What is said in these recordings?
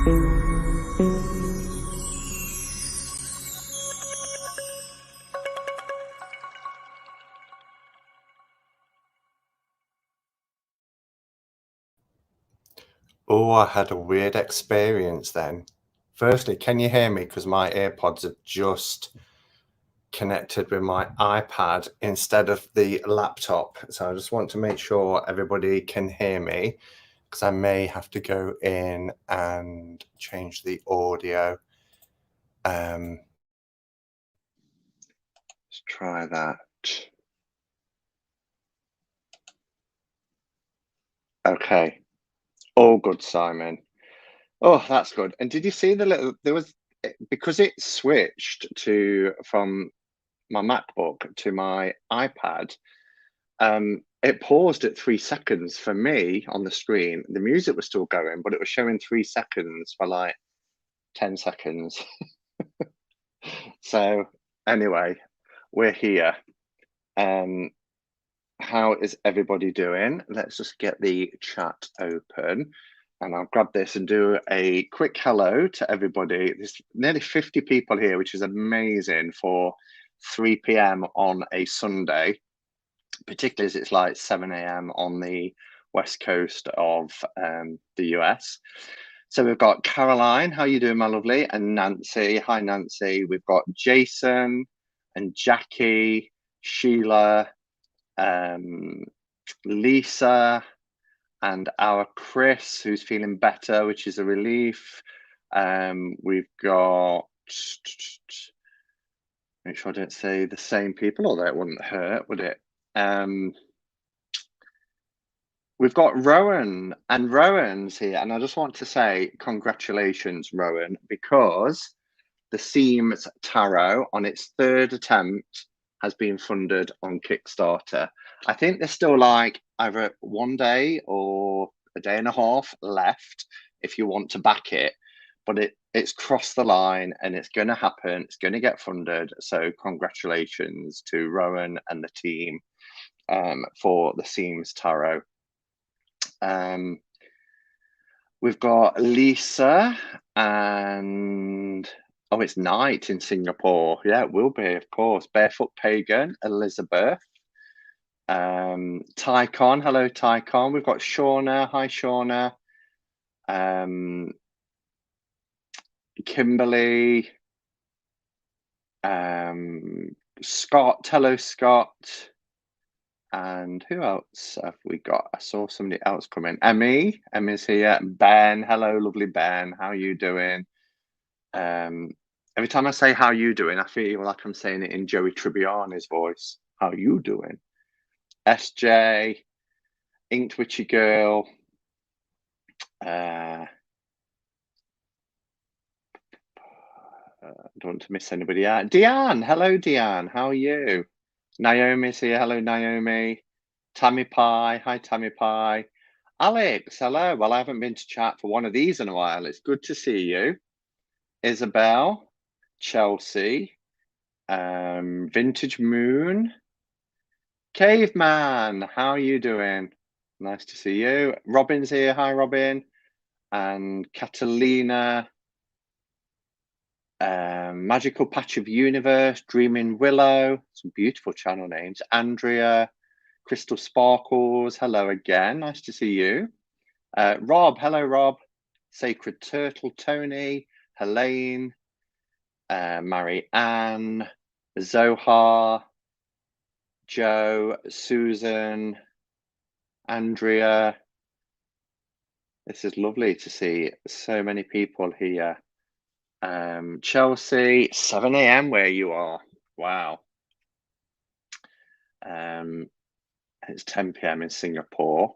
Oh, I had a weird experience then. Firstly, can you hear me? Because my AirPods have just connected with my iPad instead of the laptop. So I just want to make sure everybody can hear me, because I may have to go in and change the audio. Let's try that. Okay. All good, Simon. Oh, that's good. And did you see because it switched from my MacBook to my iPad, it paused at 3 seconds for me on the screen. The music was still going, but it was showing 3 seconds for like 10 seconds. So anyway, we're here. How is everybody doing? Let's just get the chat open, and I'll grab this and do a quick hello to everybody. There's nearly 50 people here, which is amazing for 3 p.m. on a Sunday, particularly as it's like 7 a.m. on the west coast of the US. So we've got Caroline, how you doing, my lovely? And Nancy, hi Nancy. We've got Jason and Jackie, Sheila, Lisa, and our Chris, who's feeling better, which is a relief. We've got, make sure I don't say the same people, although it wouldn't hurt, would it? We've got Rowan, and Rowan's here, and I just want to say congratulations, Rowan, because the Seams Tarot, on its third attempt, has been funded on Kickstarter. I think there's still like either 1 day or a day and a half left if you want to back it, but it's crossed the line and it's going to happen. It's going to get funded. So congratulations to Rowan and the team for the Seams Tarot. We've got Lisa and it's night in Singapore. Yeah, it will be, of course. Barefoot Pagan, Elizabeth, Tycon. Hello, Tycon. We've got Shauna. Hi, Shauna. Kimberly. Scott. Hello, Scott. And who else have we got? I saw somebody else come in. Emmy. Emmy's here. Ben. Hello, lovely Ben. How are you doing? Every time I say how you doing, I feel like I'm saying it in Joey Tribbiani's voice. How you doing? SJ, Inked Witchy Girl. I don't want to miss anybody out. Deanne, hello Deanne. How are you? Naomi's here. Hello Naomi. Tammy Pie. Hi Tammy Pie. Alex, hello. Well, I haven't been to chat for one of these in a while. It's good to see you. Isabel, Chelsea, Vintage Moon, Caveman, how are you doing? Nice to see you. Robin's here. Hi, Robin. And Catalina, Magical Patch of Universe, Dreaming Willow, some beautiful channel names. Andrea, Crystal Sparkles, hello again. Nice to see you. Rob, hello, Rob. Sacred Turtle, Tony, Helene, Mary Ann, Zohar, Joe, Susan, Andrea. This is lovely to see so many people here. Chelsea, 7 a.m. where you are. Wow. It's 10 p.m. in Singapore.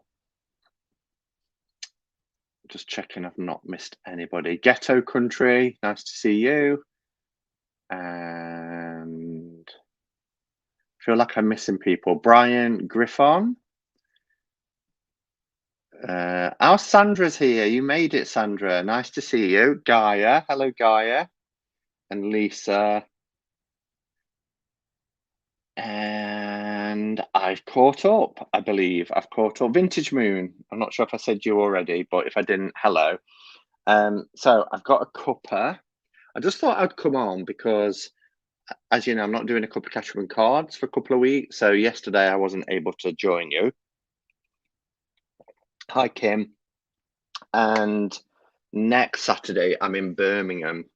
Just checking I've not missed anybody. Ghetto Country, nice to see you. And I feel like I'm missing people. Brian Griffon. Our Sandra's here. You made it, Sandra. Nice to see you. Gaia. Hello, Gaia. And Lisa. And I've caught up, I believe. I've caught up. Vintage Moon. I'm not sure if I said you already, but if I didn't, hello. So I've got a cuppa. I just thought I'd come on because, as you know, I'm not doing a cup of Catchman cards for a couple of weeks. So yesterday I wasn't able to join you. Hi, Kim. And next Saturday I'm in Birmingham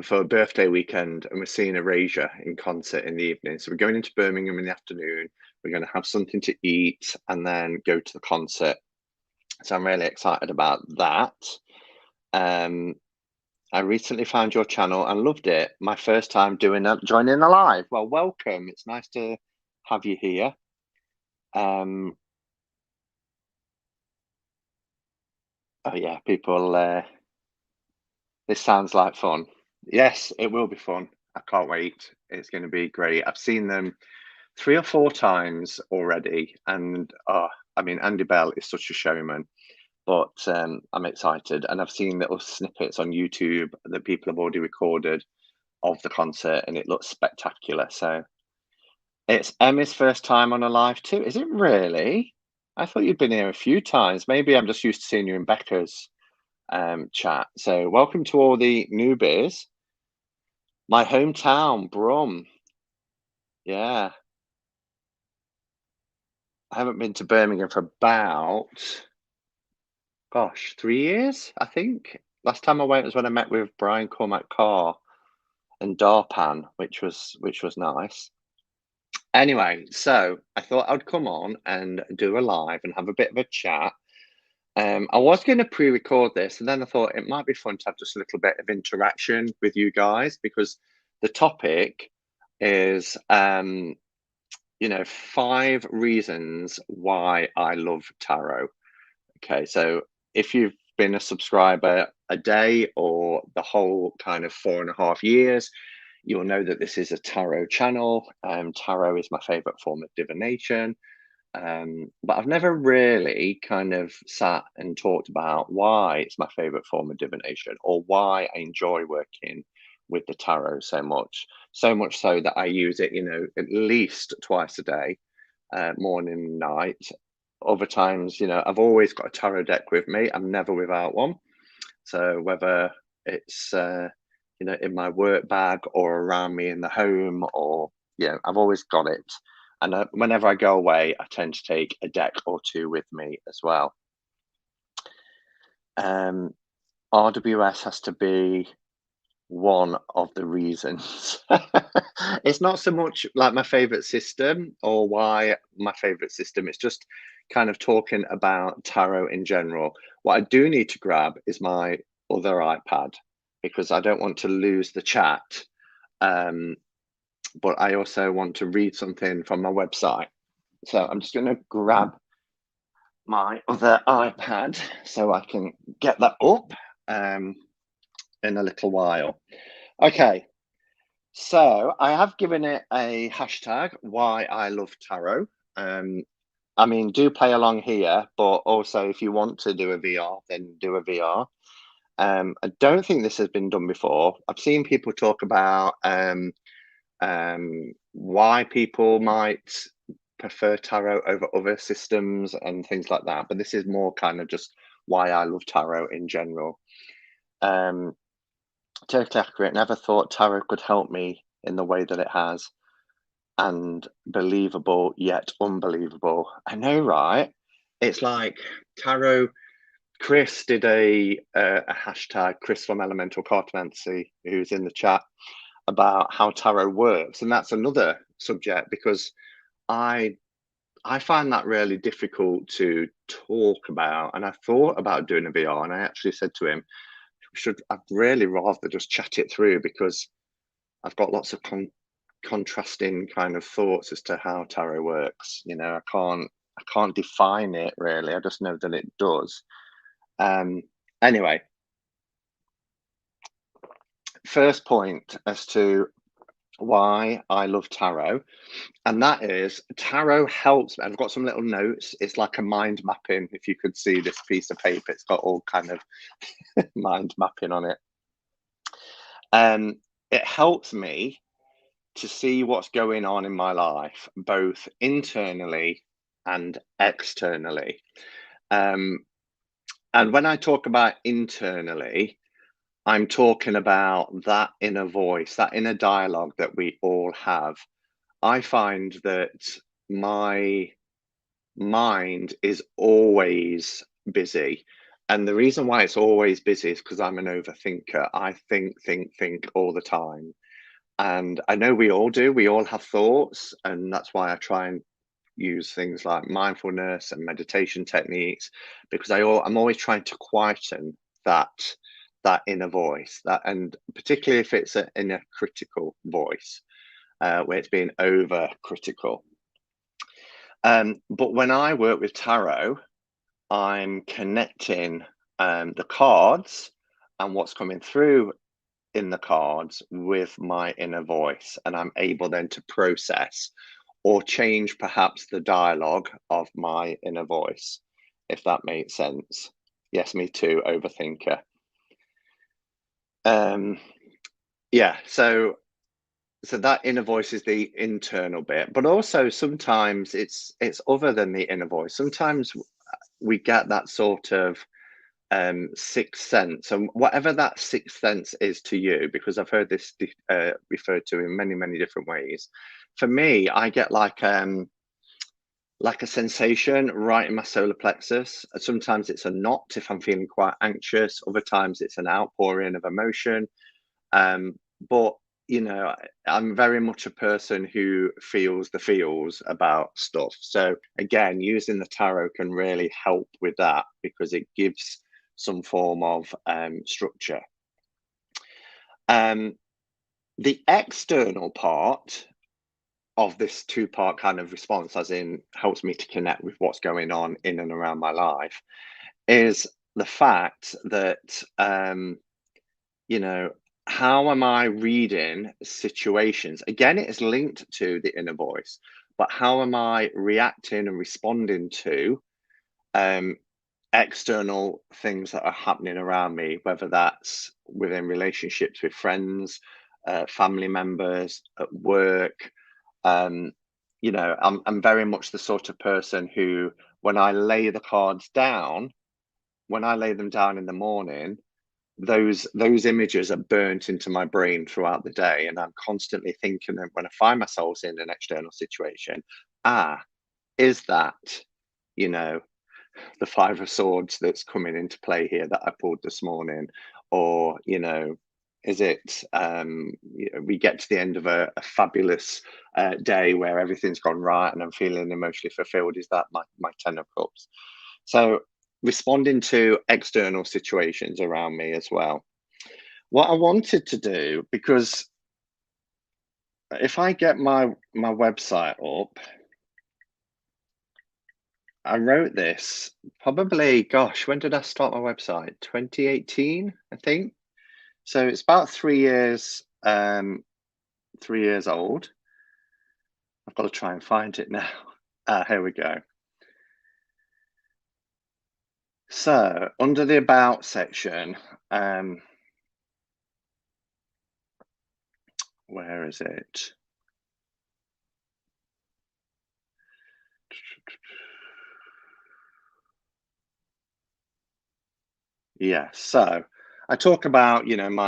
for a birthday weekend, and we're seeing Erasure in concert in the evening. So we're going into Birmingham in the afternoon. We're going to have something to eat and then go to the concert. So I'm really excited about that. I recently found your channel and loved it. My first time joining a live. Well, welcome. It's nice to have you here. Oh yeah, people. This sounds like fun. Yes, it will be fun. I can't wait. It's going to be great. I've seen them 3 or 4 times already, and I mean, Andy Bell is such a showman. But I'm excited, and I've seen little snippets on YouTube that people have already recorded of the concert, and it looks spectacular. So it's Emmy's first time on a live too. Is it really? I thought you'd been here a few times. Maybe I'm just used to seeing you in Becca's chat. So welcome to all the newbies. My hometown, Brum. Yeah. I haven't been to Birmingham for about, gosh, 3 years, I think. Last time I went was when I met with Brian Cormac Carr and Darpan, which was nice. Anyway, so I thought I'd come on and do a live and have a bit of a chat. I was going to pre-record this, and then I thought it might be fun to have just a little bit of interaction with you guys, because the topic is, 5 reasons why I love tarot. Okay, so if you've been a subscriber a day or the whole kind of 4.5 years, you'll know that this is a tarot channel. Tarot is my favorite form of divination. But I've never really kind of sat and talked about why it's my favorite form of divination, or why I enjoy working with the tarot so much. So much so that I use it, at least twice a day, morning and night. Other times, I've always got a tarot deck with me. I'm never without one. So whether it's in my work bag or around me in the home, or I've always got it. And whenever I go away, I tend to take a deck or 2 with me as well. RWS has to be one of the reasons. It's not so much like my favorite system or why my favorite system. It's just kind of talking about tarot in general. What I do need to grab is my other iPad, because I don't want to lose the chat. But I also want to read something from my website. So I'm just going to grab my other iPad so I can get that up in a little while. Okay, so I have given it a hashtag, why I love tarot. I mean, do play along here, but also if you want to do a VR, then do a VR. I don't think this has been done before. I've seen people talk about why people might prefer tarot over other systems and things like that, but this is more kind of just why I love tarot in general. Totally accurate. Never thought tarot could help me in the way that it has, and believable yet unbelievable. I know, right? It's like tarot. Chris did a hashtag, Chris from Elemental Cartomancy, who's in the chat, about how tarot works, and that's another subject, because I find that really difficult to talk about. And I thought about doing a VR, and I actually said to him, I'd really rather just chat it through, because I've got lots of contrasting kind of thoughts as to how tarot works. I can't define it really. I just know that it does. Anyway, first point as to why I love tarot, and that is tarot helps me. I've got some little notes. It's like a mind mapping. If you could see this piece of paper, it's got all kind of mind mapping on it. It helps me to see what's going on in my life, both internally and externally. And when I talk about internally, I'm talking about that inner voice, that inner dialogue that we all have. I find that my mind is always busy. And the reason why it's always busy is because I'm an overthinker. I think all the time. And I know we all do. We all have thoughts. And that's why I try and use things like mindfulness and meditation techniques because I'm always trying to quieten that inner voice, that, and particularly if it's an inner critical voice, where it's being over critical. But when I work with tarot, I'm connecting the cards and what's coming through in the cards with my inner voice, and I'm able then to process or change perhaps the dialogue of my inner voice, if that makes sense. Yes, me too, overthinker. Yeah, so that inner voice is the internal bit, but also sometimes it's other than the inner voice. Sometimes we get that sort of sixth sense, and whatever that sixth sense is to you, because I've heard this referred to in many different ways. For me, I get like a sensation right in my solar plexus. Sometimes it's a knot if I'm feeling quite anxious. Other times it's an outpouring of emotion. But I'm very much a person who feels the feels about stuff. So again, using the tarot can really help with that because it gives some form of structure. The external part of this two-part kind of response, as in helps me to connect with what's going on in and around my life, is the fact that you know, how am I reading situations? Again, it is linked to the inner voice, but how am I reacting and responding to um, external things that are happening around me, whether that's within relationships with friends, family members, at work. Um, I'm very much the sort of person who, when I lay the cards down, when I lay them down in the morning, those images are burnt into my brain throughout the day, and I'm constantly thinking that when I find myself in an external situation, is that you know the Five of Swords that's coming into play here that I pulled this morning, or is it we get to the end of a fabulous day where everything's gone right and I'm feeling emotionally fulfilled? Is that my Ten of Cups? So responding to external situations around me as well. What I wanted to do, because if I get my website up, I wrote this probably, gosh, when did I start my website? 2018, I think. So it's about 3 years old. I've got to try and find it now. Here we go. So under the about section, where is it? Yeah, so I talk about,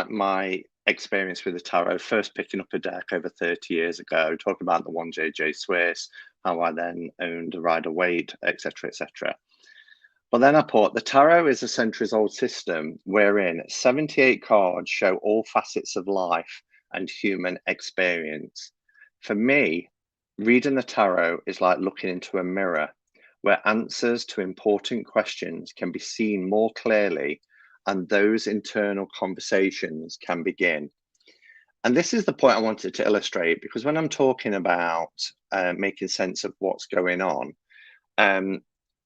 my experience with the tarot, first picking up a deck over 30 years ago, talk about the one JJ Swiss, how I then owned a Rider Waite, etc., etc. But then I put the tarot is a centuries old system wherein 78 cards show all facets of life and human experience. For me, reading the tarot is like looking into a mirror where answers to important questions can be seen more clearly and those internal conversations can begin. And this is the point I wanted to illustrate because when I'm talking about making sense of what's going on, um,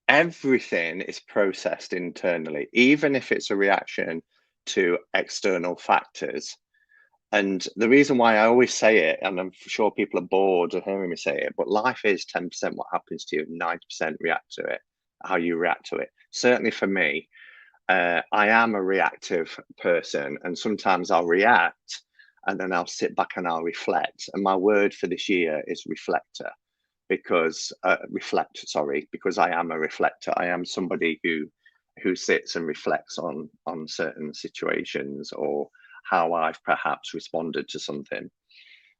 everything is processed internally, even if it's a reaction to external factors. And the reason why I always say it, and I'm sure people are bored of hearing me say it, but life is 10% what happens to you, 90% react to it, how you react to it. Certainly for me, I am a reactive person, and sometimes I'll react and then I'll sit back and I'll reflect. And my word for this year is reflector because reflect, sorry, because I am a reflector. I am somebody who who sits and reflects on certain situations or how I've perhaps responded to something.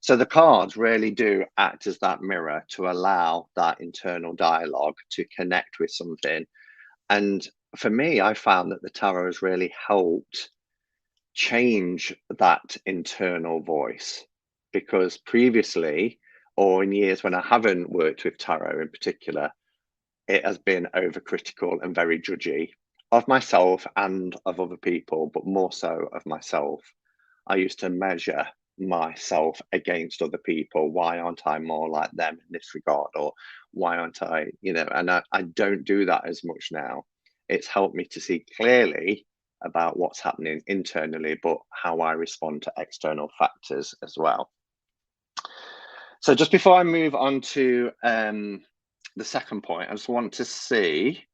So the cards really do act as that mirror to allow that internal dialogue to connect with something. And for me, I found that the tarot has really helped change that internal voice, because previously, or in years when I haven't worked with tarot in particular, it has been overcritical and very judgy of myself and of other people, but more so of myself. I used to measure myself against other people. Why aren't I more like them in this regard? Or why aren't I, and I don't do that as much now. It's helped me to see clearly about what's happening internally, but how I respond to external factors as well. So just before I move on to the second point, I just want to see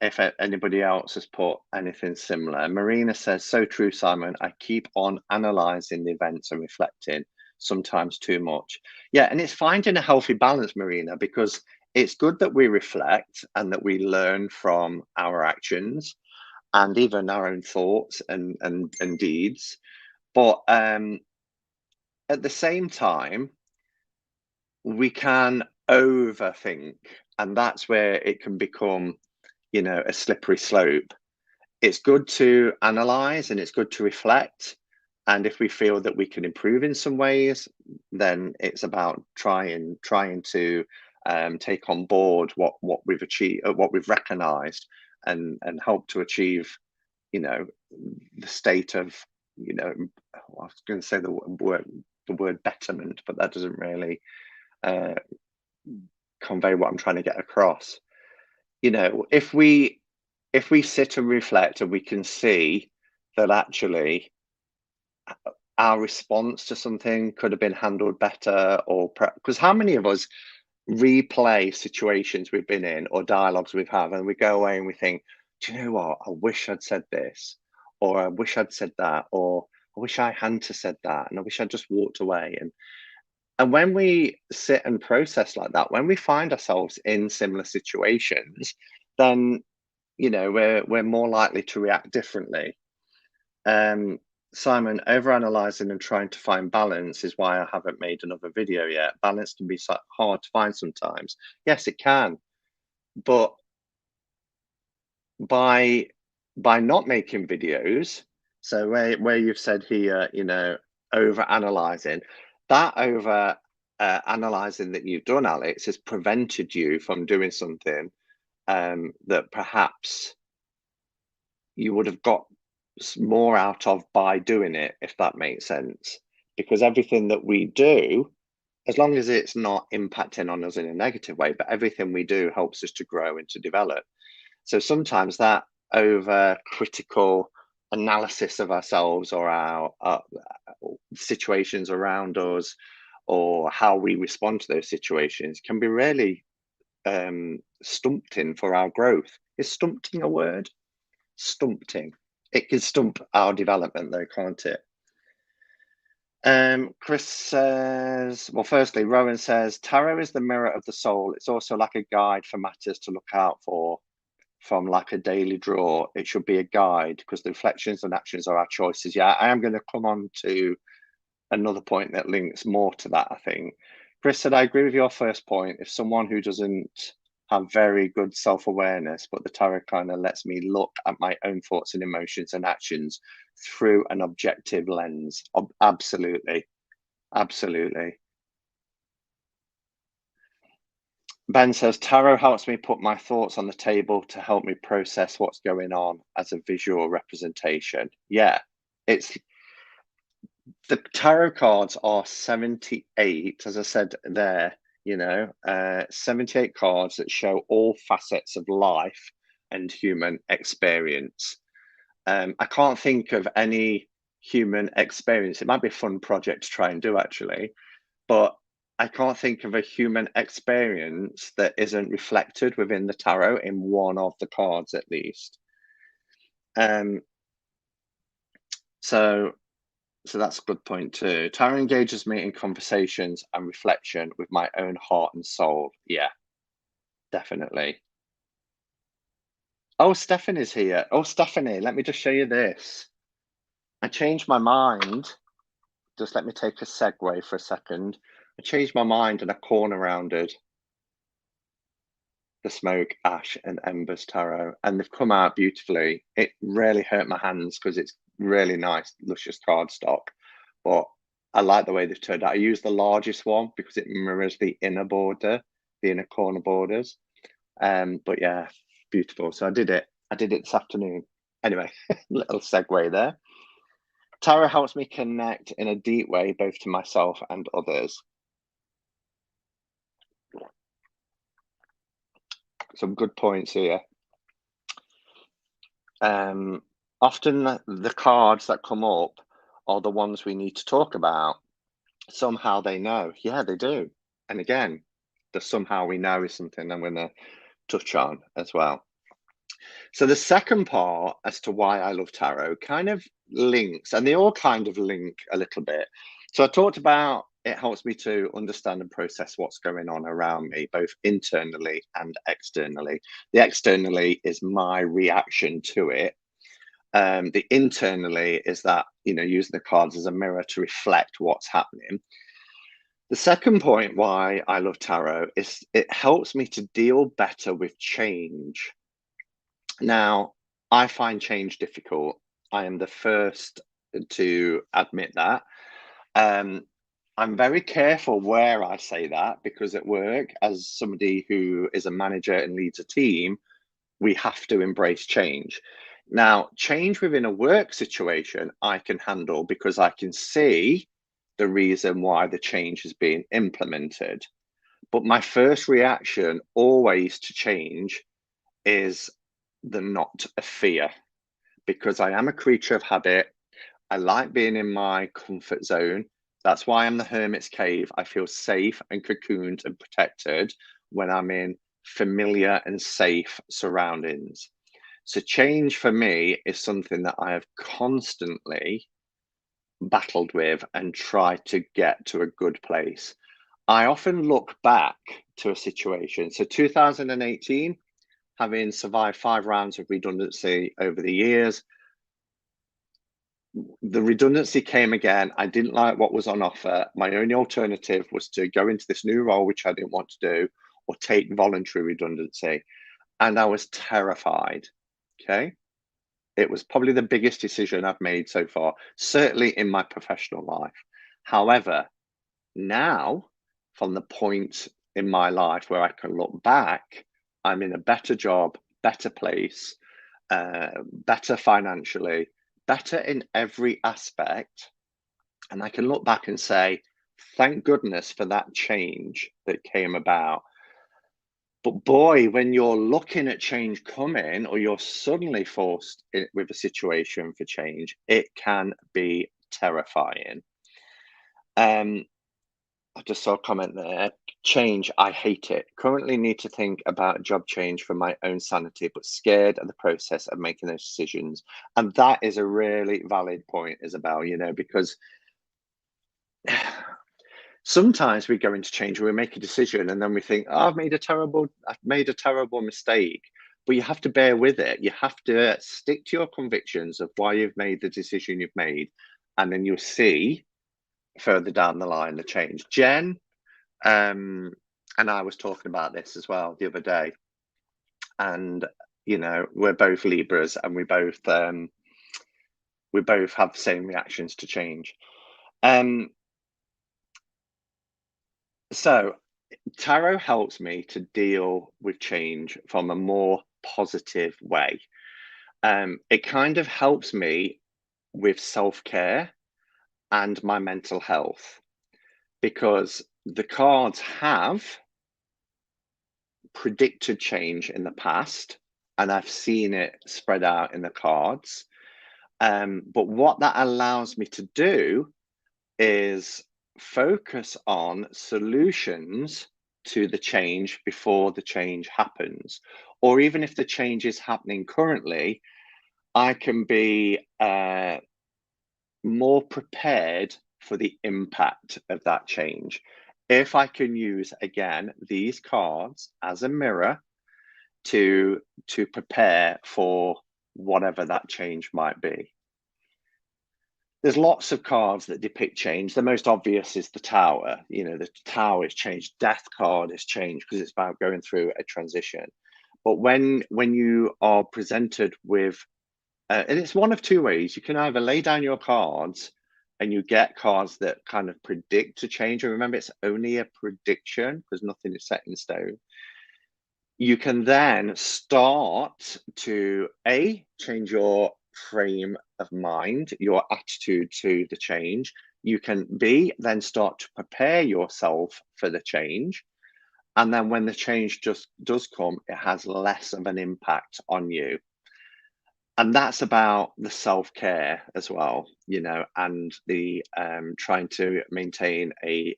if anybody else has put anything similar. Marina says, so true, Simon. I keep on analysing the events and reflecting, sometimes too much. Yeah, and it's finding a healthy balance, Marina, because it's good that we reflect and that we learn from our actions and even our own thoughts and deeds. But at the same time, we can overthink, and that's where it can become a slippery slope. It's good to analyze and it's good to reflect. And if we feel that we can improve in some ways, then it's about trying to take on board what we've achieved, what we've recognized, and help to achieve, the state of, I was going to say the word betterment, but that doesn't really convey what I'm trying to get across. If we sit and reflect and we can see that actually our response to something could have been handled better, or because how many of us replay situations we've been in or dialogues we've had, and we go away and we think, do you know what, I wish I'd said this, or I wish I'd said that, or I wish I hadn't said that, and I wish I'd just walked away. And when we sit and process like that, when we find ourselves in similar situations, then we're more likely to react differently. Simon, overanalyzing and trying to find balance is why I haven't made another video yet. Balance can be so hard to find sometimes. Yes, it can, but by not making videos, so where you've said here, over analyzing, that over analyzing that you've done, Alex, has prevented you from doing something that perhaps you would have got more out of by doing it, if that makes sense. Because everything that we do, as long as it's not impacting on us in a negative way, but everything we do helps us to grow and to develop. So sometimes that over critical analysis of ourselves or our situations around us, or how we respond to those situations, can be really stumping for our growth. Is stumping a word? Stumping. It can stump our development though, can't it? Chris says, well, firstly, Rowan says, tarot is the mirror of the soul. It's also like a guide for matters to look out for from like a daily draw. It should be a guide because the reflections and actions are our choices. Yeah, I am going to come on to another point that links more to that, I think. Chris said, I agree with your first point. If someone who doesn't have very good self-awareness, but the tarot kind of lets me look at my own thoughts and emotions and actions through an objective lens. Absolutely. Ben says, tarot helps me put my thoughts on the table to help me process what's going on as a visual representation. Yeah, it's the tarot cards are 78, as I said there, 78 cards that show all facets of life and human experience. I can't think of any human experience. It might be a fun project to try and do, actually, but I can't think of a human experience that isn't reflected within the tarot in one of the cards, at least. So that's a good point too. Tarot engages me in conversations and reflection with my own heart and soul. Yeah, definitely. Oh, Stephanie's here. Oh, Stephanie, let me just show you this. I changed my mind. Just let me take a segue for a second. I changed my mind and I corner rounded the Smoke, Ash, and Embers tarot, and they've come out beautifully. It really hurt my hands because it's really nice, luscious cardstock, but I like the way they've turned out. I use the largest one because it mirrors the inner border, the inner corner borders. But yeah, beautiful. So I did it. I did it this afternoon. Anyway, little segue there. Tarot helps me connect in a deep way, both to myself and others. Some good points here. Often the cards that come up are the ones we need to talk about. Somehow they know. Yeah, they do. And again, the somehow we know is something I'm going to touch on as well. So the second part as to why I love tarot kind of links, and they all kind of link a little bit. So I talked about it helps me to understand and process what's going on around me, both internally and externally. The externally is my reaction to it. The internally is that, using the cards as a mirror to reflect what's happening. The second point why I love tarot is it helps me to deal better with change. Now, I find change difficult. I am the first to admit that. Um, I'm very careful where I say that because at work, as somebody who is a manager and leads a team, we have to embrace change. Now, change within a work situation, I can handle because I can see the reason why the change is being implemented. But my first reaction always to change is the not a fear because I am a creature of habit. I like being in my comfort zone. That's why I'm the hermit's cave. I feel safe and cocooned and protected when I'm in familiar and safe surroundings. So, change for me is something that I have constantly battled with and tried to get to a good place. I often look back to a situation. So, 2018, having survived 5 rounds of redundancy over the years, the redundancy came again. I didn't like what was on offer. My only alternative was to go into this new role, which I didn't want to do, or take voluntary redundancy. And I was terrified. Okay. It was probably the biggest decision I've made so far, certainly in my professional life. However, now, from the point in my life where I can look back, I'm in a better job, better place, better financially, better in every aspect. And I can look back and say, thank goodness for that change that came about. But boy, when you're looking at change coming or you're suddenly forced with a situation for change, it can be terrifying. I just saw a comment there. Change, I hate it. Currently need to think about a job change for my own sanity, but scared of the process of making those decisions. And that is a really valid point, Isabel, because sometimes we go into change, we make a decision, and then we think, oh, I've made a terrible mistake. But you have to bear with it. You have to stick to your convictions of why you've made the decision you've made, and then you'll see further down the line the change. Jen and I was talking about this as well the other day, and we're both Libras, and we both have the same reactions to change. So tarot helps me to deal with change from a more positive way. It kind of helps me with self-care and my mental health because the cards have predicted change in the past and I've seen it spread out in the cards. But what that allows me to do is focus on solutions to the change before the change happens. Or even if the change is happening currently, I can be more prepared for the impact of that change. If I can use, again, these cards as a mirror to prepare for whatever that change might be. There's lots of cards that depict change. The most obvious is the Tower. The Tower is changed. Death card is changed because it's about going through a transition. But when you are presented with, and it's one of two ways. You can either lay down your cards and you get cards that kind of predict a change. And remember, it's only a prediction because nothing is set in stone. You can then start to change your frame of mind, your attitude to the change. You can then start to prepare yourself for the change. And then when the change just does come, it has less of an impact on you. And that's about the self-care as well, and the trying to maintain a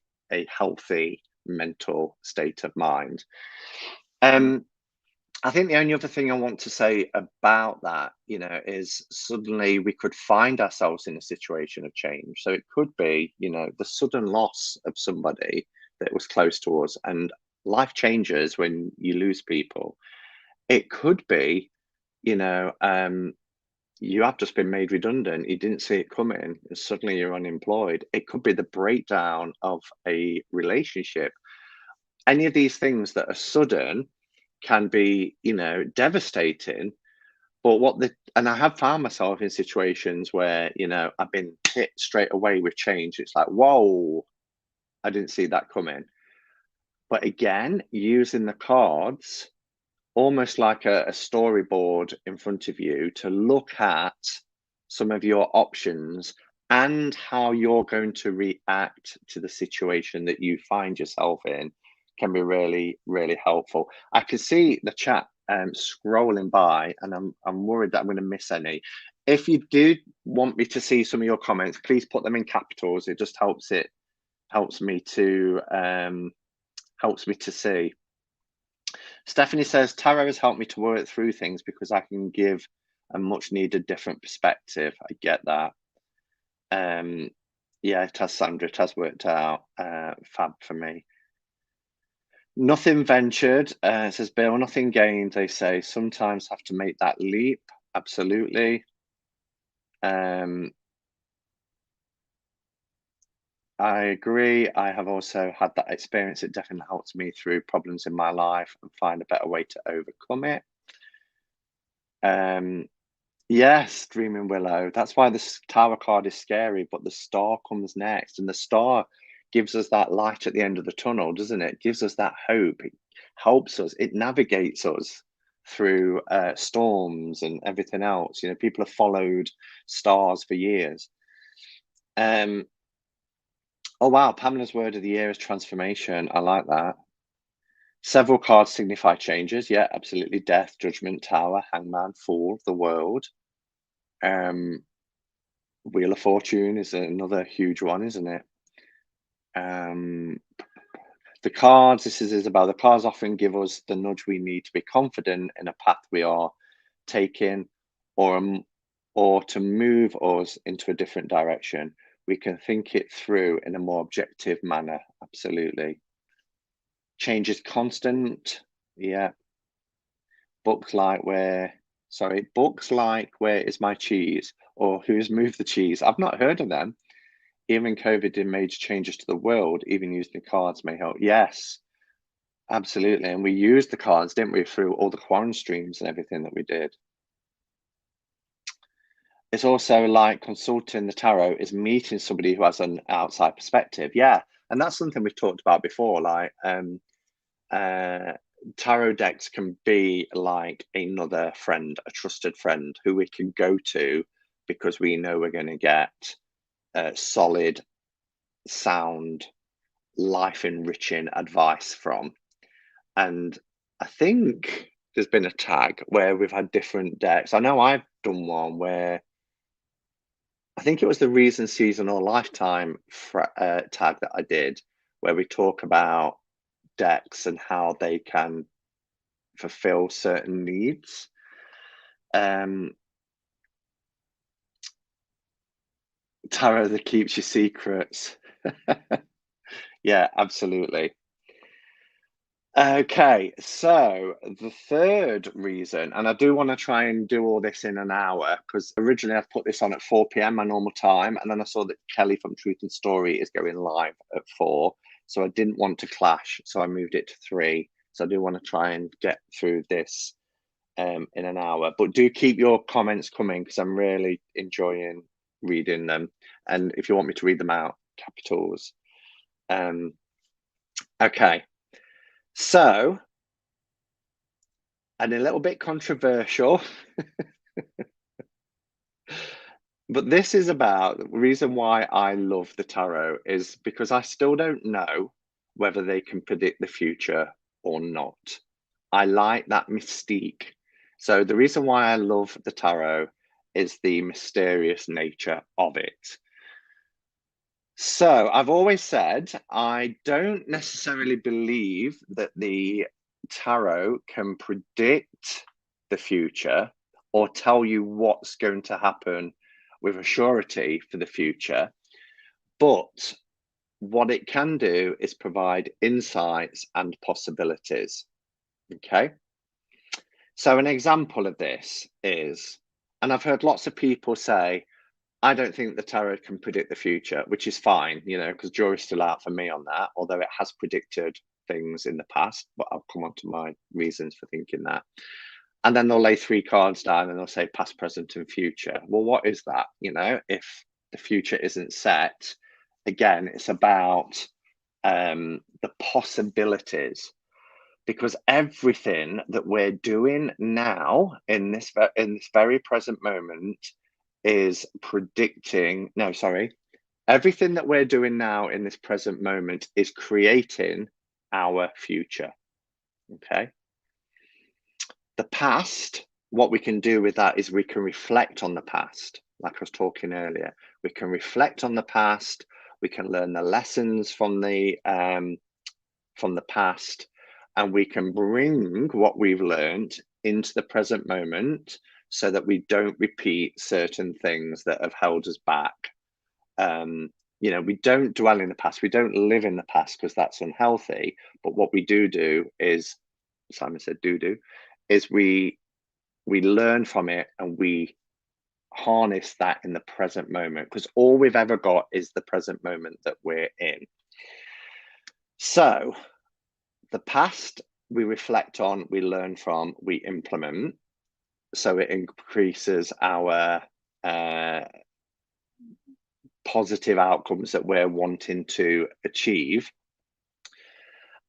healthy mental state of mind. I think the only other thing I want to say about that, is suddenly we could find ourselves in a situation of change. So it could be, the sudden loss of somebody that was close to us, and life changes when you lose people. It could be, you have just been made redundant. You didn't see it coming, and suddenly you're unemployed. It could be the breakdown of a relationship. Any of these things that are sudden can be, devastating. But and I have found myself in situations where, I've been hit straight away with change. It's like, whoa, I didn't see that coming. But again, using the cards almost like a storyboard in front of you to look at some of your options and how you're going to react to the situation that you find yourself in can be really, really helpful. I can see the chat scrolling by, and I'm worried that I'm going to miss any. If you do want me to see some of your comments, please put them in capitals. It just helps me to see. Stephanie says, Tarot has helped me to work through things because I can give a much needed different perspective. I get that. Yeah, it has, Sandra. It has worked out fab for me. Nothing ventured, says Bill. Nothing gained, they say. Sometimes have to make that leap. Absolutely. I agree. I have also had that experience. It definitely helps me through problems in my life and find a better way to overcome it. Yes, Dreaming Willow. That's why the Tower card is scary, but the Star comes next, and the Star gives us that light at the end of the tunnel, doesn't it? It gives us that hope. It helps us. It navigates us through storms and everything else. People have followed stars for years. Oh wow, Pamela's word of the year is transformation. I like that. Several cards signify changes. Yeah, absolutely. Death, Judgment, Tower, Hangman, Fool, the World. Wheel of Fortune is another huge one, isn't it? The cards, this is Isabel. The cards often give us the nudge we need to be confident in a path we are taking, or to move us into a different direction. We can think it through in a more objective manner. Absolutely. Change is constant. Yeah. Books like Where Is My Cheese? Or Who's Moved the Cheese? I've not heard of them. Even COVID did major changes to the world. Even using cards may help. Yes, absolutely. And we used the cards, didn't we, through all the quarantine streams and everything that we did. It's also like consulting the tarot is meeting somebody who has an outside perspective. Yeah, and that's something we've talked about before. Like tarot decks can be like another friend, a trusted friend who we can go to because we know we're going to get solid, sound, life enriching advice from. And I think there's been a tag where we've had different decks. I know I've done one where I think it was the Reason, Season, or Lifetime tag that I did, where we talk about decks and how they can fulfill certain needs. Tarot that keeps your secrets. Yeah, absolutely. Okay, so the third reason, and I do want to try and do all this in an hour because originally I've put this on at 4 p.m. my normal time, and then I saw that Kelly from Truth and Story is going live at 4, so I didn't want to clash, so I moved it to 3. So I do want to try and get through this in an hour, but do keep your comments coming because I'm really enjoying reading them, and if you want me to read them out, capitals. Okay, so. And a little bit controversial, but this is about the reason why I love the tarot is because I still don't know whether they can predict the future or not. I like that mystique. So the reason why I love the tarot is the mysterious nature of it. So I've always said I don't necessarily believe that the tarot can predict the future or tell you what's going to happen with a surety for the future. But what it can do is provide insights and possibilities. Okay. So an example of this is, and I've heard lots of people say, I don't think the tarot can predict the future, which is fine, because jury's still out for me on that, although it has predicted things in the past, but I'll come on to my reasons for thinking that. And then they'll lay 3 cards down and they'll say past, present, and future. Well, what is that? If the future isn't set, again, it's about the possibilities, because everything that we're doing now in this very present moment is predicting, no, sorry, everything that we're doing now in this present moment is creating our future. Okay. The past, what we can do with that is we can reflect on the past, like I was talking earlier. We can reflect on the past. We can learn the lessons from the past, and we can bring what we've learned into the present moment so that we don't repeat certain things that have held us back. We don't dwell in the past, we don't live in the past because that's unhealthy. But what we do is, Simon said do, is we learn from it and we harness that in the present moment, because all we've ever got is the present moment that we're in. So the past we reflect on, we learn from, we implement, so it increases our positive outcomes that we're wanting to achieve.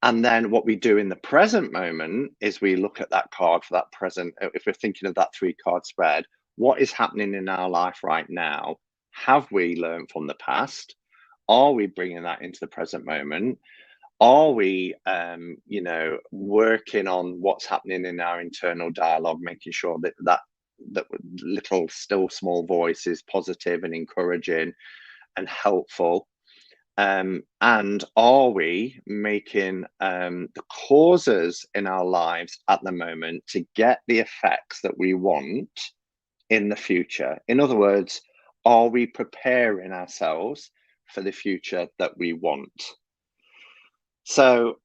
And then what we do in the present moment is we look at that card for that present. If we're thinking of that 3-card spread, what is happening in our life right now? Have we learned from the past? Are we bringing that into the present moment? Are we, working on what's happening in our internal dialogue, making sure that little still small voice is positive and encouraging and helpful? And are we making the causes in our lives at the moment to get the effects that we want in the future? In other words, are we preparing ourselves for the future that we want? So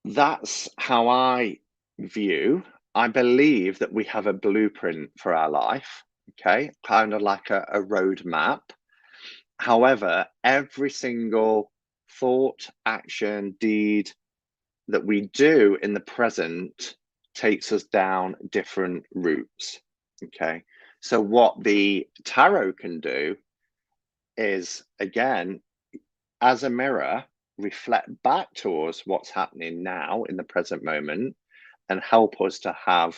that's how I view. I believe that we have a blueprint for our life, okay, kind of like a roadmap. However, every single thought, action, deed that we do in the present takes us down different routes. Okay. So, what the tarot can do is, again, as a mirror, reflect back to us what's happening now in the present moment and help us to have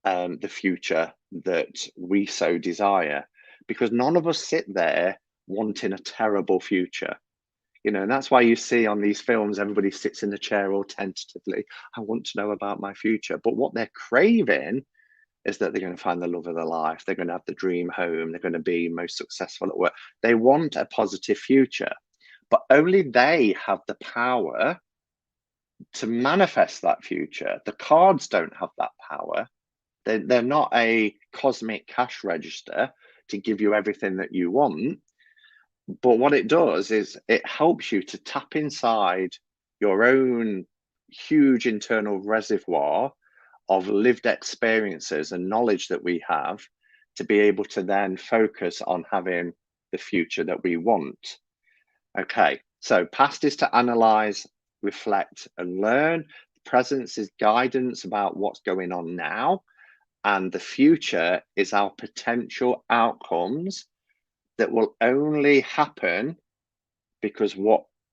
the future that we so desire. Because none of us sit there wanting a terrible future, and that's why you see on these films everybody sits in the chair all tentatively. I want to know about my future. But what they're craving is that they're going to find the love of their life, they're going to have the dream home, they're going to be most successful at work. They want a positive future, but only they have the power to manifest that future. The cards don't have that power. They're not a cosmic cash register to give you everything that you want. But what it does is it helps you to tap inside your own huge internal reservoir of lived experiences and knowledge that we have to be able to then focus on having the future that we want. Okay, so past is to analyze, reflect, and learn. Presence is guidance about what's going on now. And the future is our potential outcomes that will only happen because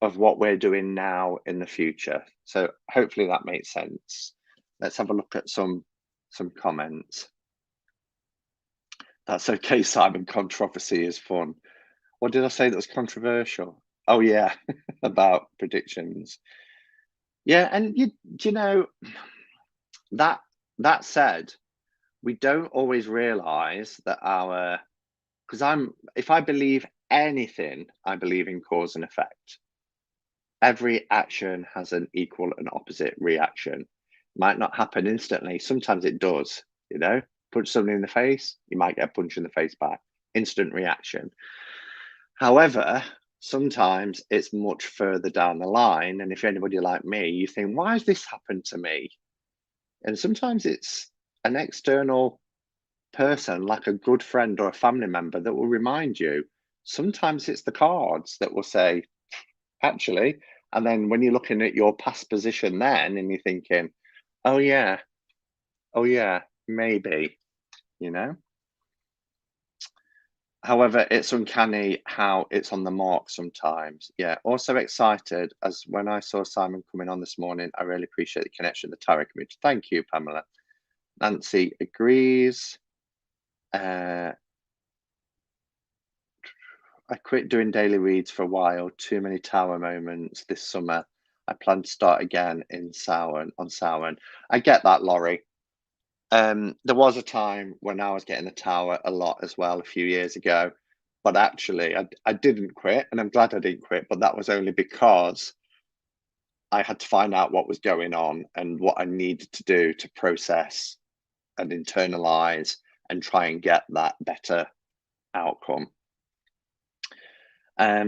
of what we're doing now in the future. So hopefully that makes sense. Let's have a look at some comments. That's okay, Simon. Controversy is fun. What did I say that was controversial? Oh yeah, about predictions. Yeah, and you know that that said, we don't always realize that our because if I believe anything, I believe in cause and effect. Every action has an equal and opposite reaction. Might not happen instantly. Sometimes it does, you know. Punch somebody in the face, you might get a punch in the face back. Instant reaction. However, sometimes it's much further down the line. And if anybody like me, you think, why has this happened to me? And sometimes it's an external person, like a good friend or a family member, that will remind you. Sometimes it's the cards that will say, actually, and then when you're looking at your past position then and you're thinking, oh yeah, maybe, you know. However, it's uncanny how it's on the mark sometimes. Yeah. Also excited as when I saw Simon coming on this morning. I really appreciate the connection with the tarot community. Thank you, Pamela. Nancy agrees. I quit doing daily reads for a while. Too many tower moments this summer. I plan to start again in Samhain. I get that, Laurie. There was a time when I was getting the tower a lot as well a few years ago, but actually I didn't quit, and I'm glad I didn't quit. But that was only because I had to find out what was going on and what I needed to do to process and internalize and try and get that better outcome.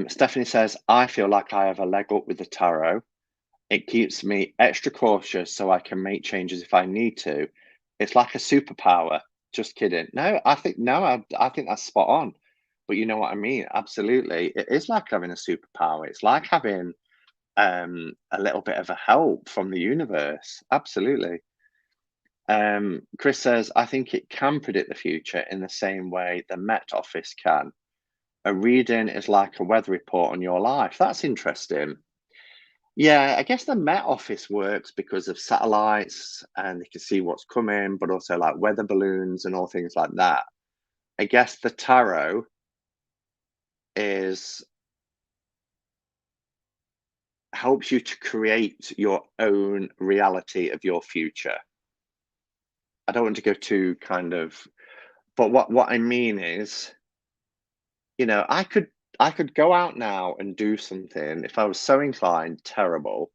Stephanie says, I feel like I have a leg up with the tarot. It keeps me extra cautious so I can make changes if I need to. It's like a superpower. Just kidding. No, I think that's spot on. But you know what I mean? Absolutely. It is like having a superpower. It's like having a little bit of a help from the universe. Absolutely. Chris says, I think it can predict the future in the same way the Met Office can. A reading is like a weather report on your life. That's interesting. Yeah, I guess the Met Office works because of satellites and they can see what's coming, but also like weather balloons and all things like that. I guess the tarot is helps you to create your own reality of your future. I don't want to go too but what I mean is, I could go out now and do something if I was so inclined, terrible,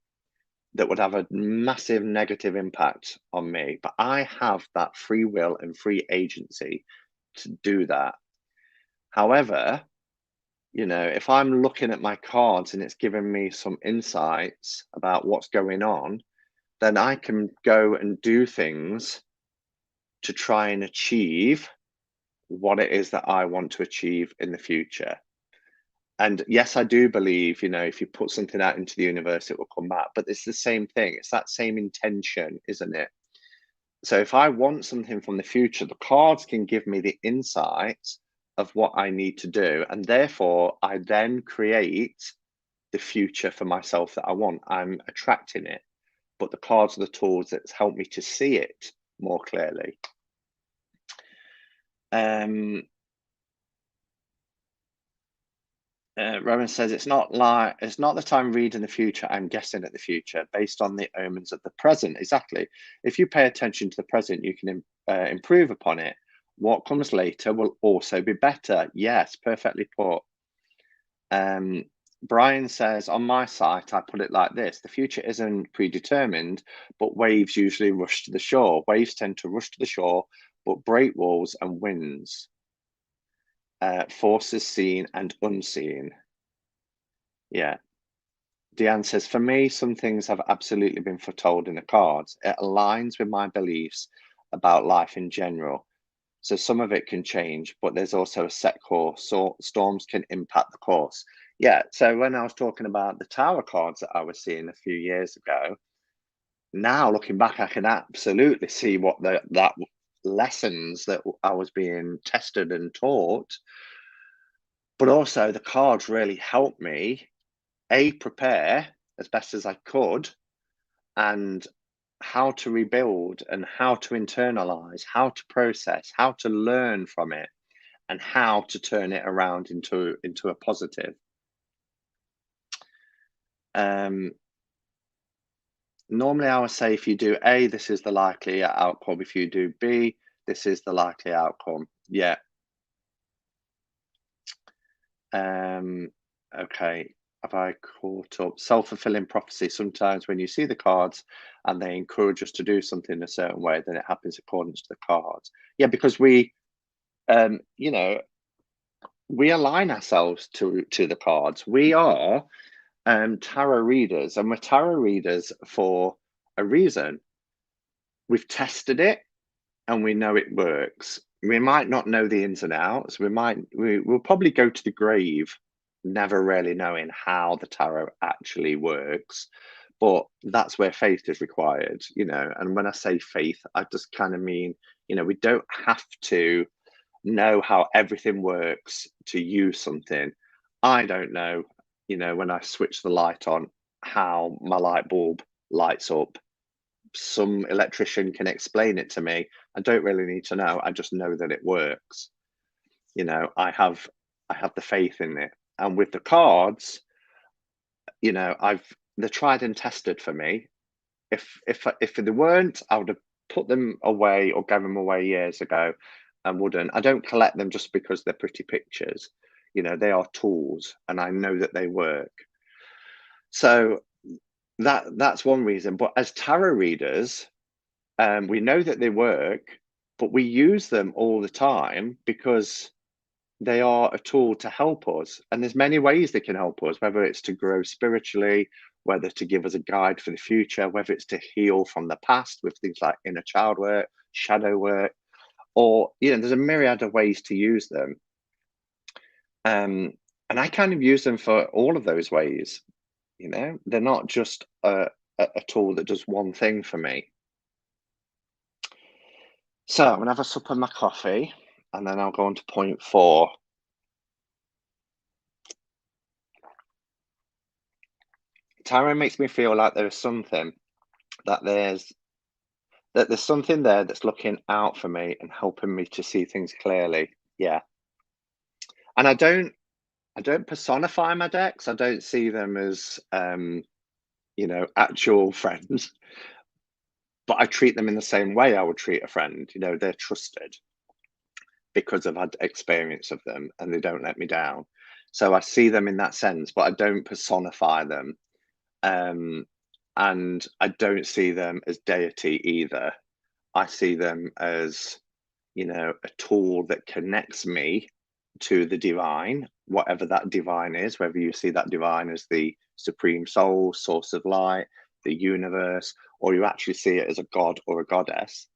that would have a massive negative impact on me. But I have that free will and free agency to do that. However, if I'm looking at my cards and it's giving me some insights about what's going on, then I can go and do things to try and achieve what it is that I want to achieve in the future. And yes, I do believe, if you put something out into the universe, it will come back. But it's the same thing. It's that same intention, isn't it? So if I want something from the future, the cards can give me the insights of what I need to do. And therefore, I then create the future for myself that I want. I'm attracting it. But the cards are the tools that help me to see it more clearly. Rowan says it's not that I'm reading the future, I'm guessing at the future based on the omens of the present. Exactly. If you pay attention to the present, you can improve upon it. What comes later will also be better. Yes, perfectly put. Brian says, on my site, I put it like this: the future isn't predetermined, but waves usually rush to the shore. Waves tend to rush to the shore, but break walls and winds. Forces seen and unseen. Yeah. Deanne says, for me, some things have absolutely been foretold in the cards. It aligns with my beliefs about life in general. So some of it can change, but there's also a set course. So storms can impact the course. Yeah. So when I was talking about the tower cards that I was seeing a few years ago, now looking back, I can absolutely see what that lessons that I was being tested and taught. But also the cards really helped me prepare as best as I could, and how to rebuild and how to internalize, how to process, how to learn from it, and how to turn it around into a positive. Normally, I would say if you do A, this is the likely outcome. If you do B, this is the likely outcome. Yeah. Okay. Have I caught up? Self-fulfilling prophecy. Sometimes when you see the cards and they encourage us to do something a certain way, then it happens according to the cards. Yeah, because we, you know, we align ourselves to the cards. We are tarot readers, and we're tarot readers for a reason. We've tested it and we know it works. We might not know the ins and outs. We'll probably go to the grave never really knowing how the tarot actually works. But that's where faith is required, you know. And when I say faith, I just kind of mean, you know, we don't have to know how everything works to use something. I don't know, you know, when I switch the light on, how my light bulb lights up. Some electrician can explain it to me. I don't really need to know. I just know that it works. You know, I have the faith in it. And with the cards, you know, they're tried and tested for me. If they weren't, I would have put them away or gave them away years ago and wouldn't. I don't collect them just because they're pretty pictures. You know, they are tools and I know that they work. So that's one reason. But as tarot readers, we know that they work, but we use them all the time because they are a tool to help us. And there's many ways they can help us, whether it's to grow spiritually, whether to give us a guide for the future, whether it's to heal from the past with things like inner child work, shadow work, or, you know, there's a myriad of ways to use them. And I kind of use them for all of those ways. You know, they're not just a tool that does one thing for me. So I'm gonna have a sip of my coffee and then I'll go on to point 4. Tarot makes me feel like there's something that there's something there that's looking out for me and helping me to see things clearly. Yeah. And I don't personify my decks. I don't see them as you know, actual friends, but I treat them in the same way I would treat a friend. You know, they're trusted because I've had experience of them and they don't let me down. So I see them in that sense, but I don't personify them. Um, and I don't see them as deity either. I see them as, you know, a tool that connects me to the divine, whatever that divine is, whether you see that divine as the supreme soul, source of light, the universe, or you actually see it as a god or a goddess.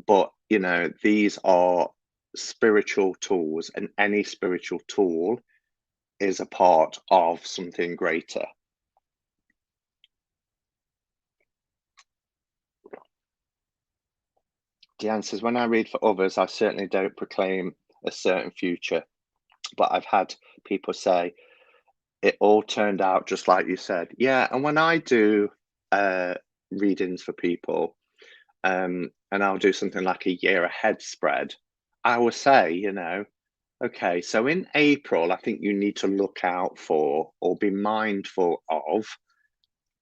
But, you know, these are spiritual tools, and any spiritual tool is a part of something greater. Deanne says, when I read for others, I certainly don't proclaim a certain future, but I've had people say it all turned out just like you said. Yeah, and when I do readings for people, and I'll do something like a year ahead spread, I will say, you know, okay, so in April, I think you need to look out for or be mindful of,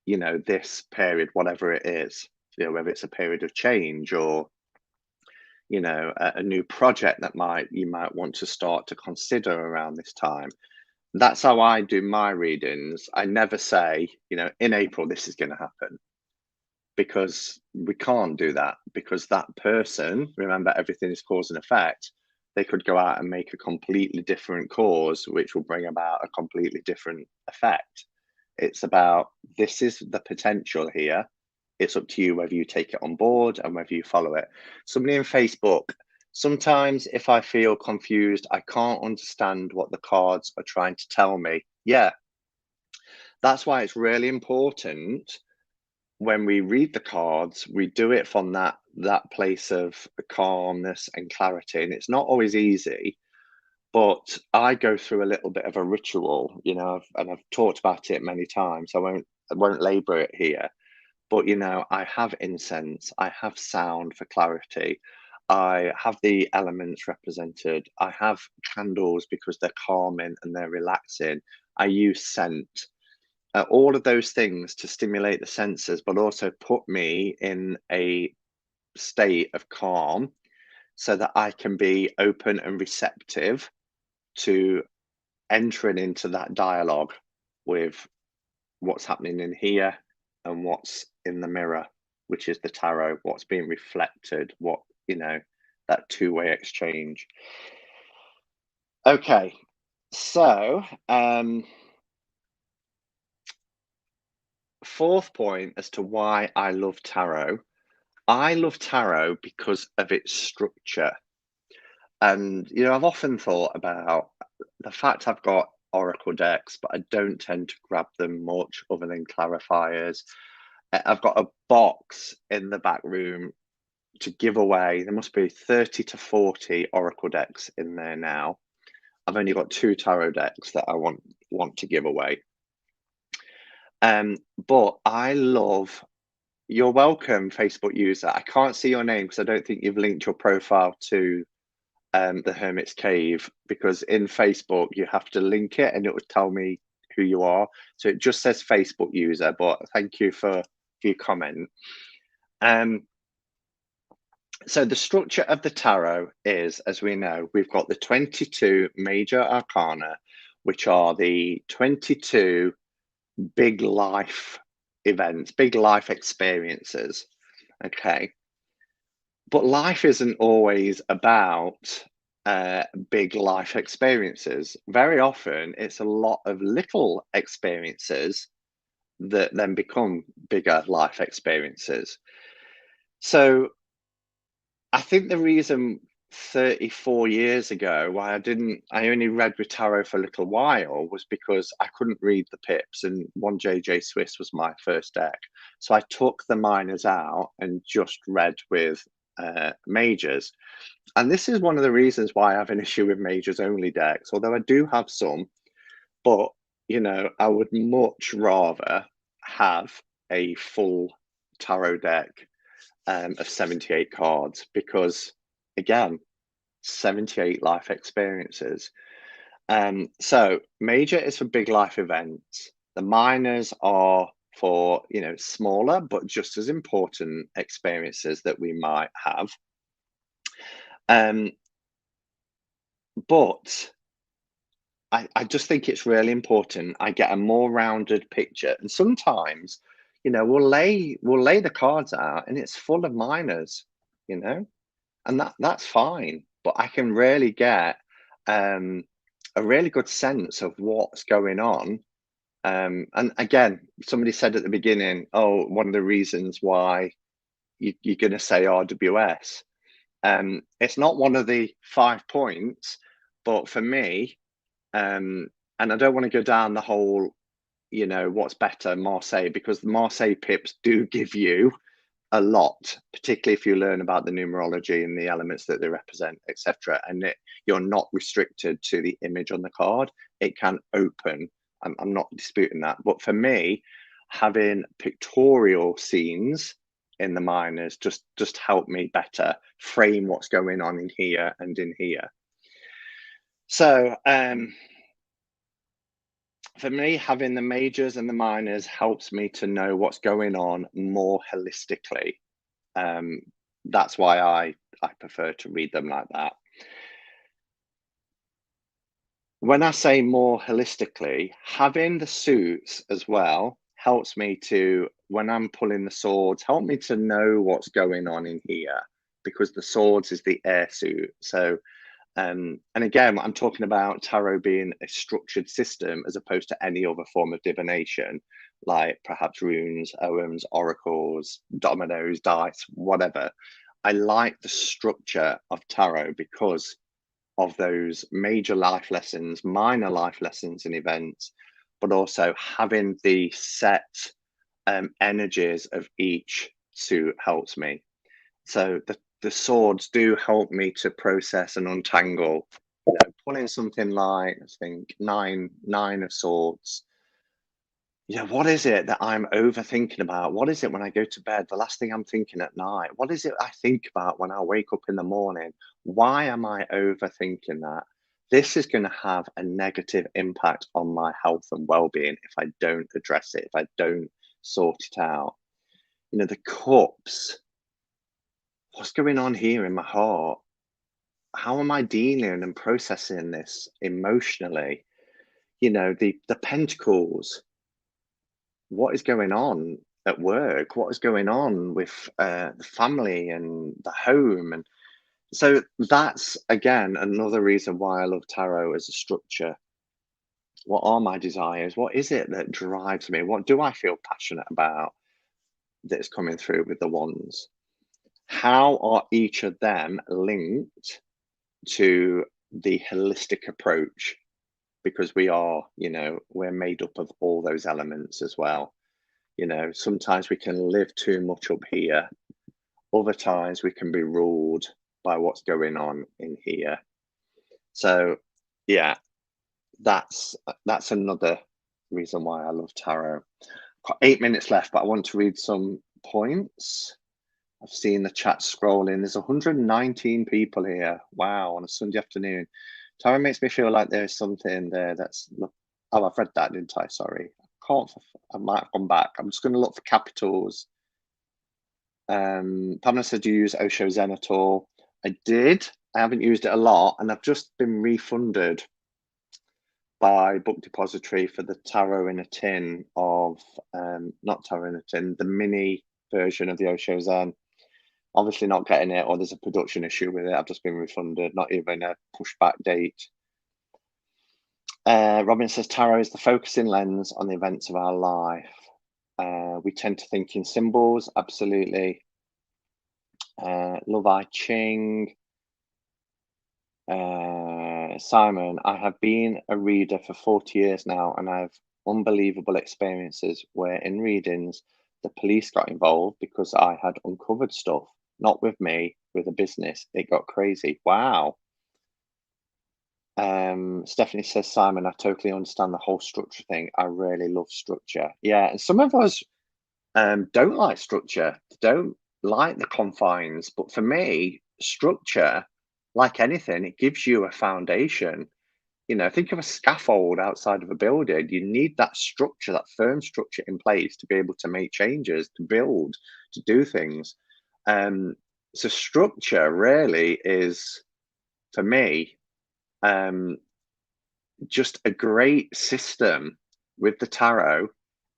you know, this period, whatever it is, you know, whether it's a period of change or, you know, a new project that you might want to start to consider around this time. That's how I do my readings. I never say, you know, in April this is going to happen, because we can't do that, because that person, remember, everything is cause and effect. They could go out and make a completely different cause, which will bring about a completely different effect. It's about, this is the potential here. It's up to you whether you take it on board and whether you follow it. Somebody in Facebook, sometimes if I feel confused, I can't understand what the cards are trying to tell me. Yeah, that's why it's really important when we read the cards, we do it from that place of calmness and clarity. And it's not always easy, but I go through a little bit of a ritual, and I've talked about it many times. I won't labor it here. But I have incense, I have sound for clarity, I have the elements represented, I have candles because they're calming and they're relaxing. I use scent, all of those things to stimulate the senses, but also put me in a state of calm so that I can be open and receptive to entering into that dialogue with what's happening in here and what's in the mirror, which is the tarot, what's being reflected, that two-way exchange. Okay, so fourth point as to why I love tarot. I love tarot because of its structure. And, I've often thought about the fact I've got oracle decks, but I don't tend to grab them much other than clarifiers. I've got a box in the back room to give away. There must be 30 to 40 oracle decks in there now. I've only got 2 tarot decks that I want to give away. But I love. You're welcome, Facebook user. I can't see your name because I don't think you've linked your profile to the Hermit's Cave, because in Facebook you have to link it and it would tell me who you are. So it just says Facebook user, but thank you for your comment. So the structure of the tarot is, as we know, we've got the 22 major arcana, which are the 22 big life events, big life experiences. Okay. But life isn't always about big life experiences. Very often, it's a lot of little experiences that then become bigger life experiences. So I think the reason 34 years ago why I only read with tarot for a little while was because I couldn't read the pips, and one JJ Swiss was my first deck. So I took the minors out and just read with majors. And this is one of the reasons why I have an issue with majors only decks, although I do have some. But, I would much rather have a full tarot deck of 78 cards, because, again, 78 life experiences. So major is for big life events. The minors are for, smaller but just as important experiences that we might have. But I just think it's really important I get a more rounded picture. And sometimes, we'll lay the cards out and it's full of minors, and that's fine. But I can really get a really good sense of what's going on. And again, somebody said at the beginning, oh, one of the reasons why you're going to say RWS. It's not one of the 5 points, but for me, and I don't want to go down the whole, what's better, Marseille, because the Marseille pips do give you a lot, particularly if you learn about the numerology and the elements that they represent, etc. And you're not restricted to the image on the card. It can open. I'm not disputing that. But for me, having pictorial scenes in the minors just help me better frame what's going on in here and in here. So for me, having the majors and the minors helps me to know what's going on more holistically. That's why I prefer to read them like that. When I say more holistically, having the suits as well helps me to, when I'm pulling the swords, help me to know what's going on in here, because the swords is the air suit. So And again, I'm talking about tarot being a structured system as opposed to any other form of divination, like perhaps runes, oghams, oracles, dominoes, dice, whatever. I like the structure of tarot because of those major life lessons, minor life lessons and events, but also having the set energies of each suit helps me. So the swords do help me to process and untangle. You know, pulling something like, I think, nine of swords. Yeah, what is it that I'm overthinking about? What is it when I go to bed? The last thing I'm thinking at night. What is it I think about when I wake up in the morning? Why am I overthinking that? This is going to have a negative impact on my health and well-being if I don't address it, if I don't sort it out. You know, the cups. What's going on here in my heart? How am I dealing and processing this emotionally? You know, the pentacles. What is going on at work? What is going on with the family and the home? And so that's again another reason why I love tarot as a structure. What are my desires? What is it that drives me? What do I feel passionate about that's coming through with the wands? How are each of them linked to the holistic approach? Because we are, you know, we're made up of all those elements as well. You know, sometimes we can live too much up here. Other times we can be ruled by what's going on in here. So, yeah, that's another reason why I love tarot. Got 8 minutes left, but I want to read some points. I've seen the chat scrolling. There's 119 people here. Wow, on a Sunday afternoon. Tarot makes me feel like there's something there that's. Oh, I've read that, didn't I? Sorry. Can't. I might have gone back. I'm just going to look for capitals. Pamela said, "Do you use Osho Zen at all?" I did. I haven't used it a lot, and I've just been refunded by Book Depository for the Tarot in a Tin of not Tarot in a Tin, the mini version of the Osho Zen. Obviously not getting it, or there's a production issue with it. I've just been refunded, not even a pushback date. Robin says tarot is the focusing lens on the events of our life. We tend to think in symbols, absolutely. Love I Ching. Simon, I have been a reader for 40 years now, and I have unbelievable experiences where in readings the police got involved because I had uncovered stuff. Not with me, with a business. It got crazy. Wow. Stephanie says, Simon, I totally understand the whole structure thing. I really love structure. Yeah, and some of us don't like structure, don't like the confines. But for me, structure, like anything, it gives you a foundation. You know, think of a scaffold outside of a building. You need that structure, that firm structure in place to be able to make changes, to build, to do things. Um, so structure really is, for me, um, just a great system with the tarot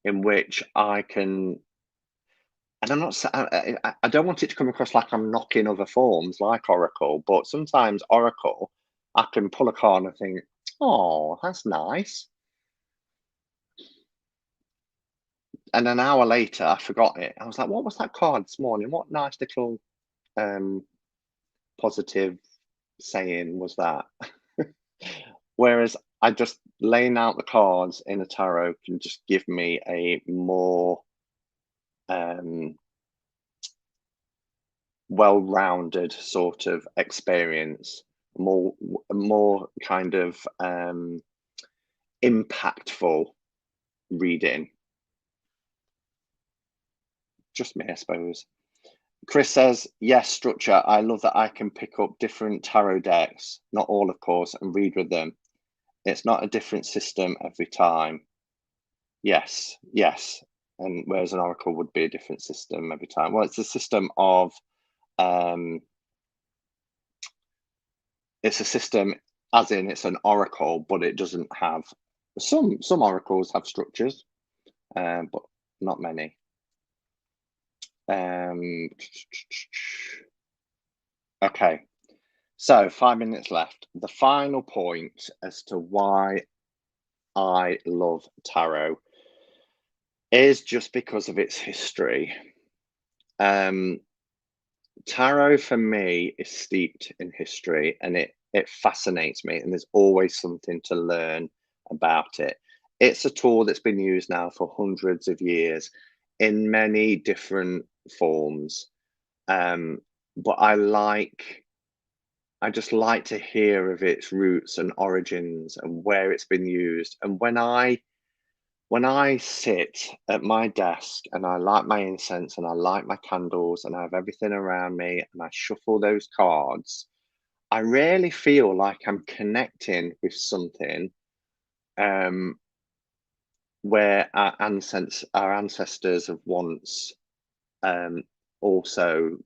in which I can, and I'm not, I don't want it to come across like I'm knocking other forms like Oracle, but sometimes Oracle, I can pull a card and think, oh, that's nice. And an hour later, I forgot it. I was like, what was that card this morning? What nice little um, positive saying was that? Whereas I just laying out the cards in a tarot can just give me a more um, well-rounded sort of experience, more kind of impactful reading. Just me, I suppose. Chris says, yes, structure. I love that I can pick up different tarot decks, not all, of course, and read with them. It's not a different system every time. Yes, yes. And whereas an oracle would be a different system every time. Well, it's a system of, it's a system as in it's an oracle, but it doesn't have, some oracles have structures, but not many. Okay. So 5 minutes left. The final point as to why I love tarot is just because of its history. Um, Tarot for me is steeped in history and it fascinates me, and there's always something to learn about it. It's a tool that's been used now for hundreds of years in many different forms. Um, but I just like to hear of its roots and origins and where it's been used. And when I sit at my desk and I light my incense and I light my candles and I have everything around me and I shuffle those cards, I really feel like I'm connecting with something um, where our ancestors have once um, also,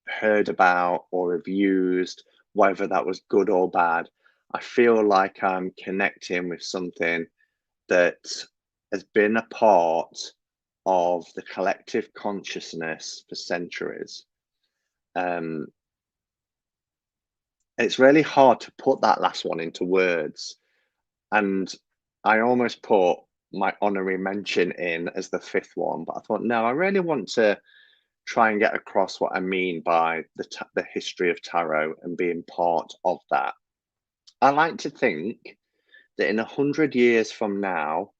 heard about or have used, whether that was good or bad. I feel like I'm connecting with something that has been a part of the collective consciousness for centuries. Um, it's really hard to put that last one into words. And I almost put my honorary mention in as the fifth one, but I thought, no, I really want to try and get across what I mean by the history of tarot and being part of that. I like to think that in 100 years from now,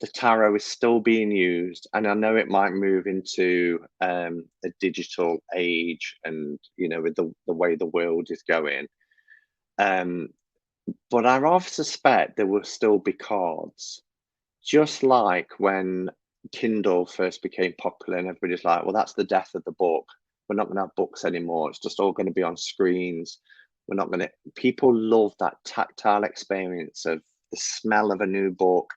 the tarot is still being used, and I know it might move into a digital age, and with the way the world is going. Um, but I rather suspect there will still be cards, just like when Kindle first became popular, and everybody's like, "Well, that's the death of the book. We're not going to have books anymore. It's just all going to be on screens. We're not going to." People love that tactile experience of the smell of a new book,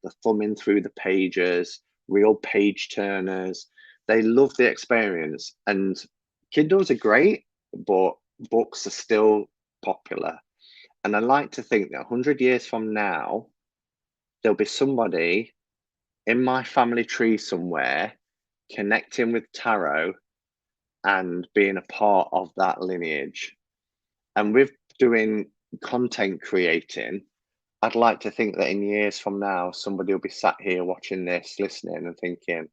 the thumbing through the pages, real page turners. They love the experience, and Kindles are great, but books are still popular. And I like to think that 100 years from now, there'll be somebody in my family tree somewhere connecting with tarot and being a part of that lineage. And with doing content creating, I'd like to think that in years from now, somebody will be sat here watching this, listening, and thinking,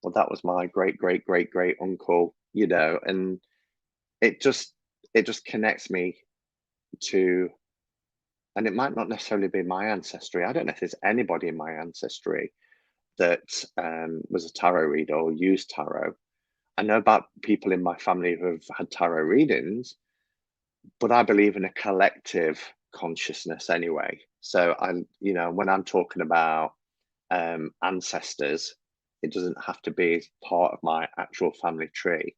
well, that was my great, great, great, great uncle, and it just it just connects me to, and it might not necessarily be my ancestry. I don't know if there's anybody in my ancestry that was a tarot reader or used tarot. I know about people in my family who have had tarot readings, but I believe in a collective consciousness anyway. So when I'm talking about ancestors, it doesn't have to be part of my actual family tree.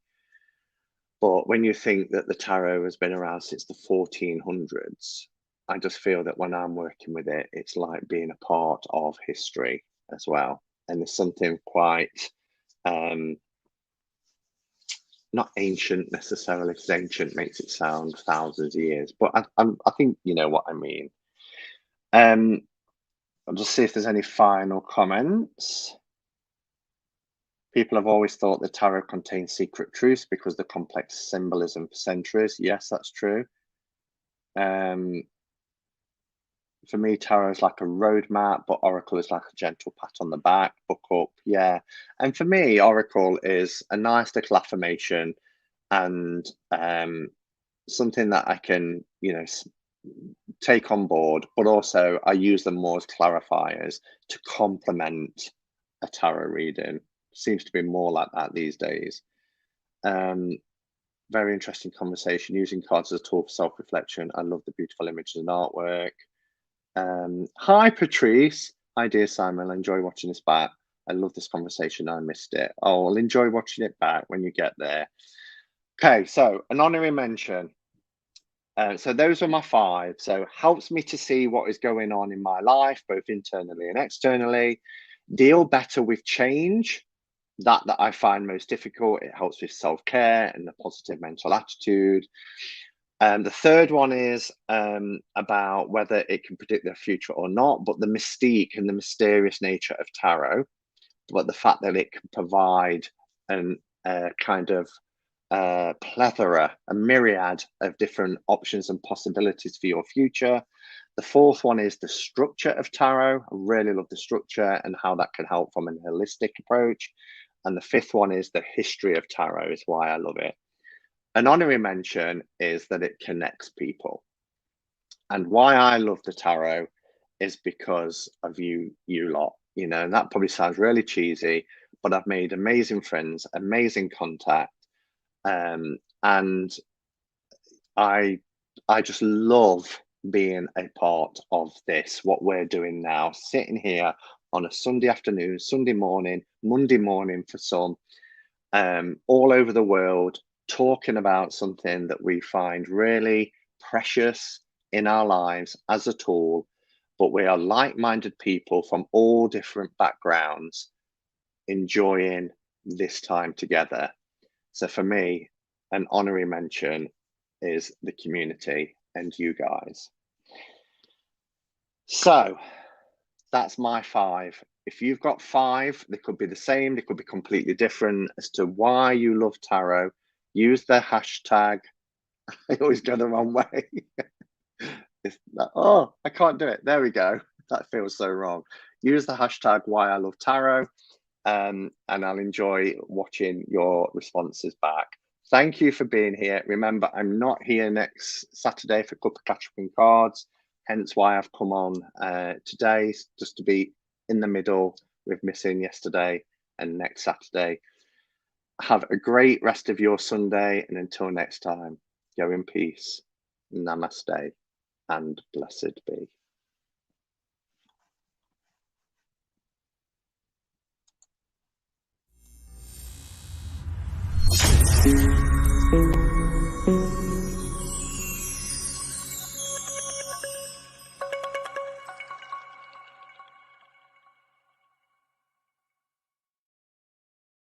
But when you think that the tarot has been around since the 1400s, I just feel that when I'm working with it, it's like being a part of history as well. And there's something quite um, not ancient necessarily, because ancient makes it sound thousands of years, but I think you know what I mean. Um, I'll just see if there's any final comments. People have always thought the tarot contains secret truths because the complex symbolism for centuries. Yes, that's true. Um, for me, tarot is like a roadmap, but oracle is like a gentle pat on the back. Book up, yeah. And for me, oracle is a nice little affirmation and something that I can, take on board, but also I use them more as clarifiers to complement a tarot reading. Seems to be more like that these days. Um, Very interesting conversation using cards as a tool for self-reflection. I love the beautiful images and artwork. Hi, Patrice. Hi, dear Simon. I enjoy watching this back. I love this conversation. I missed it. Oh, I'll enjoy watching it back when you get there. Okay, so an honorary mention. So those are my five. So helps me to see what is going on in my life, both internally and externally. Deal better with change. That I find most difficult. It helps with self-care and a positive mental attitude. The third one is about whether it can predict the future or not, but the mystique and the mysterious nature of tarot, but the fact that it can provide an kind of plethora, a myriad of different options and possibilities for your future. The fourth one is the structure of tarot. I really love the structure and how that can help from an holistic approach. And the fifth one is the history of tarot, is why I love it. An honorary mention is that it connects people. And why I love the tarot is because of you lot. You know, and that probably sounds really cheesy, but I've made amazing friends, amazing contact, and I just love being a part of this, what we're doing now, sitting here on a Sunday afternoon, Sunday morning, Monday morning for some, all over the world, talking about something that we find really precious in our lives as a tool, but we are like-minded people from all different backgrounds enjoying this time together. So for me, an honorary mention is the community and you guys. So that's my 5. If you've got 5, they could be the same, they could be completely different as to why you love tarot. Use the hashtag. I always go the wrong way. Oh, I can't do it. There we go. That feels so wrong. Use the hashtag why I love tarot, and I'll enjoy watching your responses back. Thank you for being here. Remember, I'm not here next Saturday for Cup of Catch Up and Cards, hence why I've come on today, just to be in the middle with missing yesterday and next Saturday. Have a great rest of your Sunday, and until next time, go in peace. Namaste and blessed be.